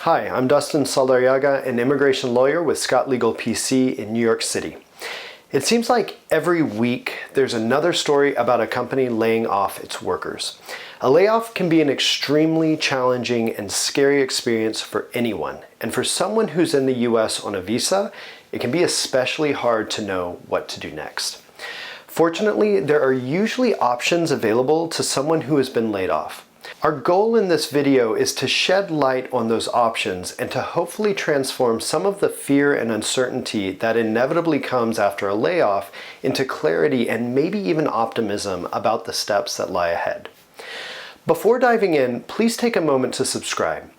Hi, I'm Dustin Saldarriaga, an immigration lawyer with Scott Legal PC in New York City. It seems like every week there's another story about a company laying off its workers. A layoff can be an extremely challenging and scary experience for anyone, and for someone who's in the US on a visa, it can be especially hard to know what to do next. Fortunately, there are usually options available to someone who has been laid off. Our goal in this video is to shed light on those options and to hopefully transform some of the fear and uncertainty that inevitably comes after a layoff into clarity and maybe even optimism about the steps that lie ahead. Before diving in, please take a moment to subscribe.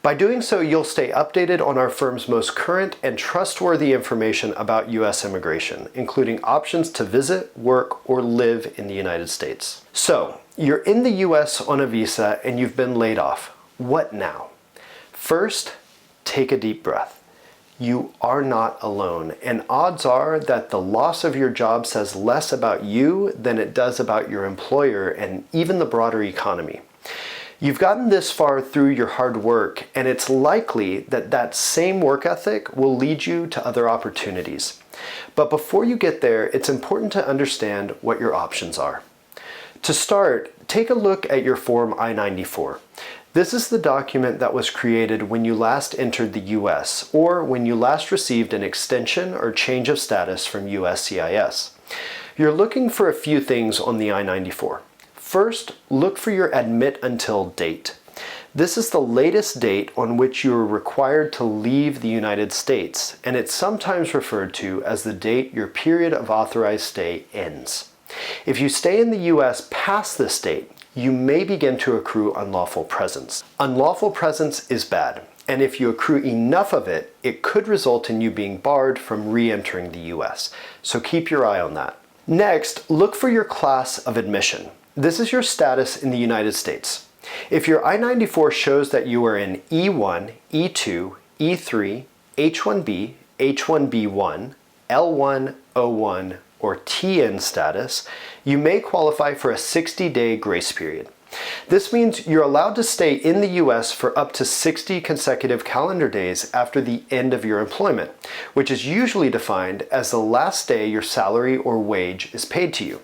By doing so, you'll stay updated on our firm's most current and trustworthy information about U.S. immigration, including options to visit, work, or live in the United States. So, you're in the US on a visa and you've been laid off. What now? First, take a deep breath. You are not alone, and odds are that the loss of your job says less about you than it does about your employer and even the broader economy. You've gotten this far through your hard work, and it's likely that that same work ethic will lead you to other opportunities. But before you get there, it's important to understand what your options are. To start, take a look at your Form I-94. This is the document that was created when you last entered the US or when you last received an extension or change of status from USCIS. You're looking for a few things on the I-94. First, look for your admit until date. This is the latest date on which you are required to leave the United States, and it's sometimes referred to as the date your period of authorized stay ends. If you stay in the US past this date, you may begin to accrue unlawful presence. Unlawful presence is bad, and if you accrue enough of it, it could result in you being barred from re-entering the US, so keep your eye on that. Next, look for your class of admission. This is your status in the United States. If your I-94 shows that you are in E1, E2, E3, H-1B, H-1B1, L1, O1, or TN status, you may qualify for a 60-day grace period. This means you're allowed to stay in the US for up to 60 consecutive calendar days after the end of your employment, which is usually defined as the last day your salary or wage is paid to you.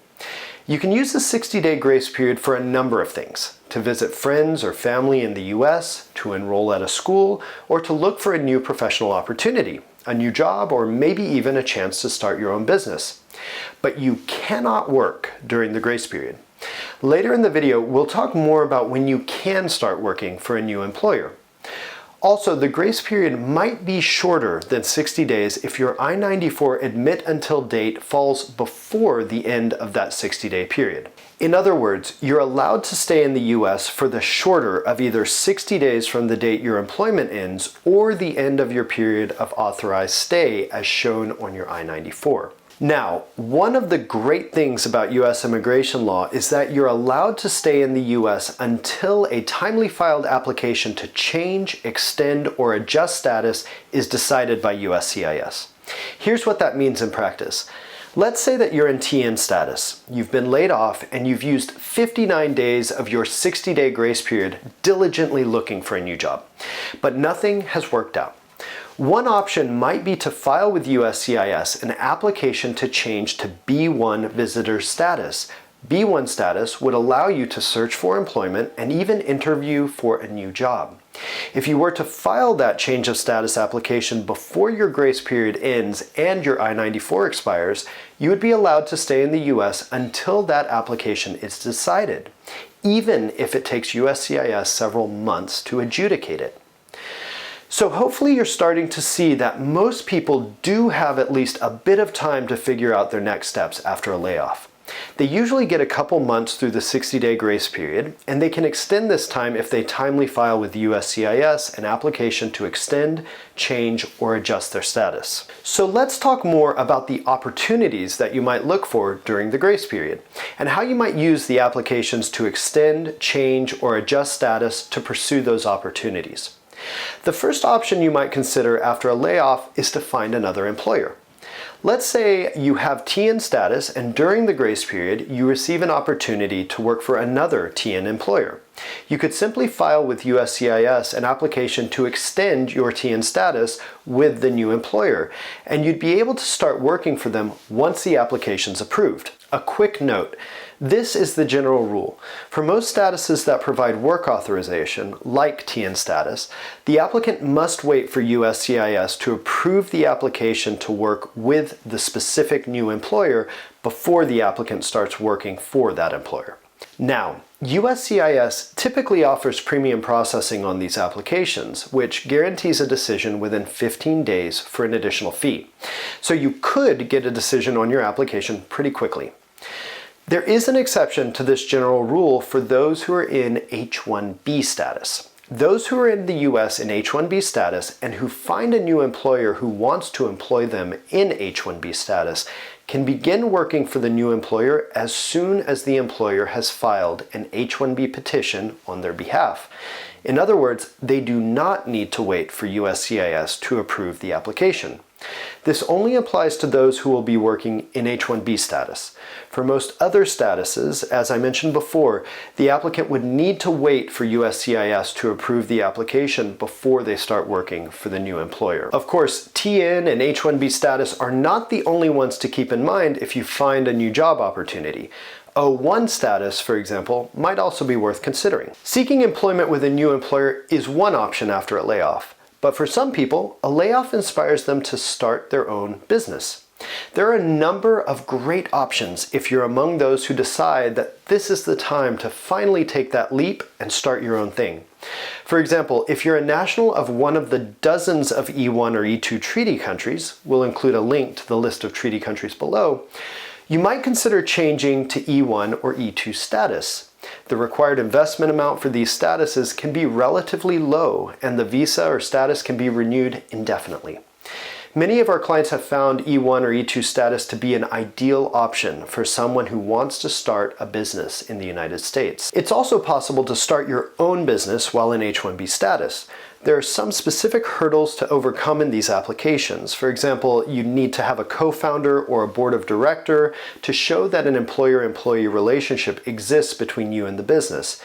You can use the 60-day grace period for a number of things: to visit friends or family in the US, to enroll at a school, or to look for a new professional opportunity, a new job, or maybe even a chance to start your own business. But you cannot work during the grace period. Later in the video, we'll talk more about when you can start working for a new employer. Also, the grace period might be shorter than 60 days if your I-94 admit until date falls before the end of that 60-day period. In other words, you're allowed to stay in the US for the shorter of either 60 days from the date your employment ends or the end of your period of authorized stay as shown on your I-94. Now, one of the great things about US immigration law is that you're allowed to stay in the US until a timely filed application to change, extend, or adjust status is decided by USCIS. Here's what that means in practice. Let's say that you're in TN status. You've been laid off and you've used 59 days of your 60-day grace period diligently looking for a new job, but nothing has worked out. One option might be to file with USCIS an application to change to B1 visitor status. B1 status would allow you to search for employment and even interview for a new job. If you were to file that change of status application before your grace period ends and your I-94 expires, you would be allowed to stay in the US until that application is decided, even if it takes USCIS several months to adjudicate it. So hopefully you're starting to see that most people do have at least a bit of time to figure out their next steps after a layoff. They usually get a couple months through the 60-day grace period, and they can extend this time if they timely file with USCIS an application to extend, change, or adjust their status. So let's talk more about the opportunities that you might look for during the grace period, and how you might use the applications to extend, change, or adjust status to pursue those opportunities. The first option you might consider after a layoff is to find another employer. Let's say you have TN status and during the grace period you receive an opportunity to work for another TN employer. You could simply file with USCIS an application to extend your TN status with the new employer, and you'd be able to start working for them once the application's approved. A quick note. This is the general rule. For most statuses that provide work authorization, like TN status, the applicant must wait for USCIS to approve the application to work with the specific new employer before the applicant starts working for that employer. Now, USCIS typically offers premium processing on these applications, which guarantees a decision within 15 days for an additional fee. So you could get a decision on your application pretty quickly. There is an exception to this general rule for those who are in H-1B status. Those who are in the US in H-1B status and who find a new employer who wants to employ them in H-1B status can begin working for the new employer as soon as the employer has filed an H-1B petition on their behalf. In other words, they do not need to wait for USCIS to approve the application. This only applies to those who will be working in H-1B status. For most other statuses, as I mentioned before, the applicant would need to wait for USCIS to approve the application before they start working for the new employer. Of course, TN and H-1B status are not the only ones to keep in mind if you find a new job opportunity. O1 status, for example, might also be worth considering. Seeking employment with a new employer is one option after a layoff. But for some people, a layoff inspires them to start their own business. There are a number of great options if you're among those who decide that this is the time to finally take that leap and start your own thing. For example, if you're a national of one of the dozens of E1 or E2 treaty countries, we'll include a link to the list of treaty countries below, you might consider changing to E1 or E2 status. The required investment amount for these statuses can be relatively low, and the visa or status can be renewed indefinitely. Many of our clients have found E1 or E2 status to be an ideal option for someone who wants to start a business in the United States. It's also possible to start your own business while in H-1B status. There are some specific hurdles to overcome in these applications. For example, you need to have a co-founder or a board of director to show that an employer-employee relationship exists between you and the business.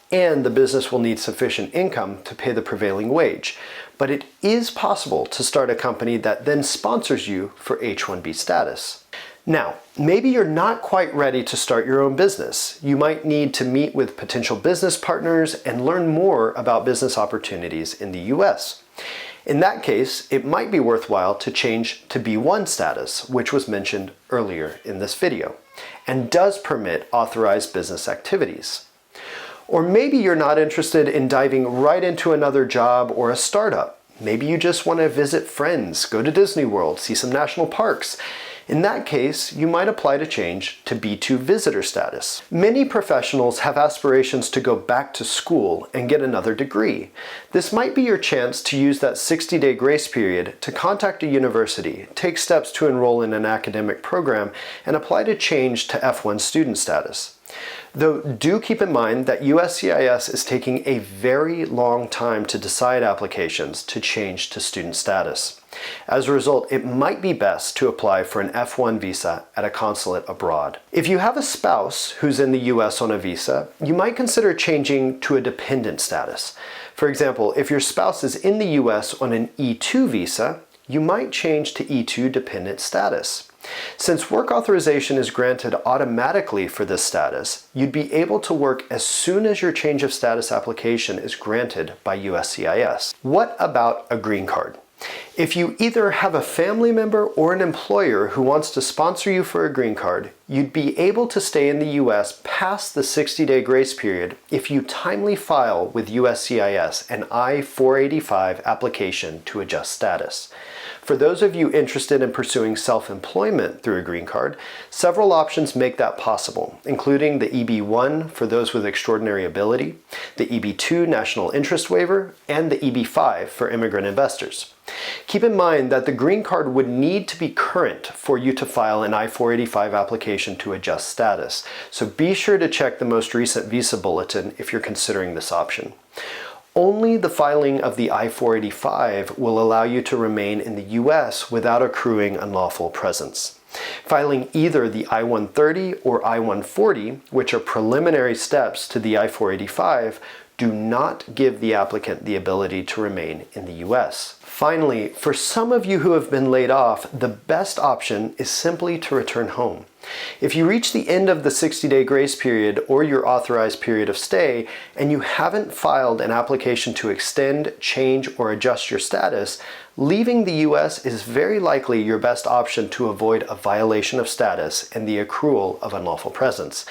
And the business will need sufficient income to pay the prevailing wage. But it is possible to start a company that then sponsors you for H-1B status. Now, maybe you're not quite ready to start your own business. You might need to meet with potential business partners and learn more about business opportunities in the US. In that case, it might be worthwhile to change to B1 status, which was mentioned earlier in this video, and does permit authorized business activities. Or maybe you're not interested in diving right into another job or a startup. Maybe you just want to visit friends, go to Disney World, see some national parks. In that case, you might apply to change to B2 visitor status. Many professionals have aspirations to go back to school and get another degree. This might be your chance to use that 60-day grace period to contact a university, take steps to enroll in an academic program, and apply to change to F1 student status. Though do keep in mind that USCIS is taking a very long time to decide applications to change to student status. As a result, it might be best to apply for an F1 visa at a consulate abroad. If you have a spouse who's in the US on a visa, you might consider changing to a dependent status. For example, if your spouse is in the US on an E2 visa, you might change to E2 dependent status. Since work authorization is granted automatically for this status, you'd be able to work as soon as your change of status application is granted by USCIS. What about a green card? If you either have a family member or an employer who wants to sponsor you for a green card, you'd be able to stay in the US past the 60-day grace period if you timely file with USCIS an I-485 application to adjust status. For those of you interested in pursuing self-employment through a green card, several options make that possible, including the EB-1 for those with extraordinary ability, the EB-2 National Interest Waiver, and the EB-5 for immigrant investors. Keep in mind that the green card would need to be current for you to file an I-485 application to adjust status, so be sure to check the most recent visa bulletin if you're considering this option. Only the filing of the I-485 will allow you to remain in the US without accruing unlawful presence. Filing either the I-130 or I-140, which are preliminary steps to the I-485, do not give the applicant the ability to remain in the US. Finally, for some of you who have been laid off, the best option is simply to return home. If you reach the end of the 60-day grace period or your authorized period of stay, and you haven't filed an application to extend, change, or adjust your status, leaving the US is very likely your best option to avoid a violation of status and the accrual of unlawful presence.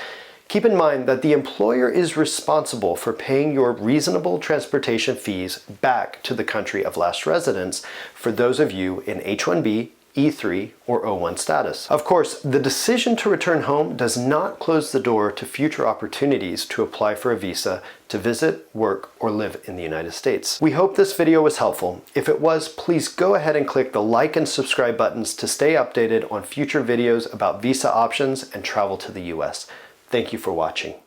Keep in mind that the employer is responsible for paying your reasonable transportation fees back to the country of last residence for those of you in H-1B, E-3, or O-1 status. Of course, the decision to return home does not close the door to future opportunities to apply for a visa to visit, work, or live in the United States. We hope this video was helpful. If it was, please go ahead and click the like and subscribe buttons to stay updated on future videos about visa options and travel to the US. Thank you for watching.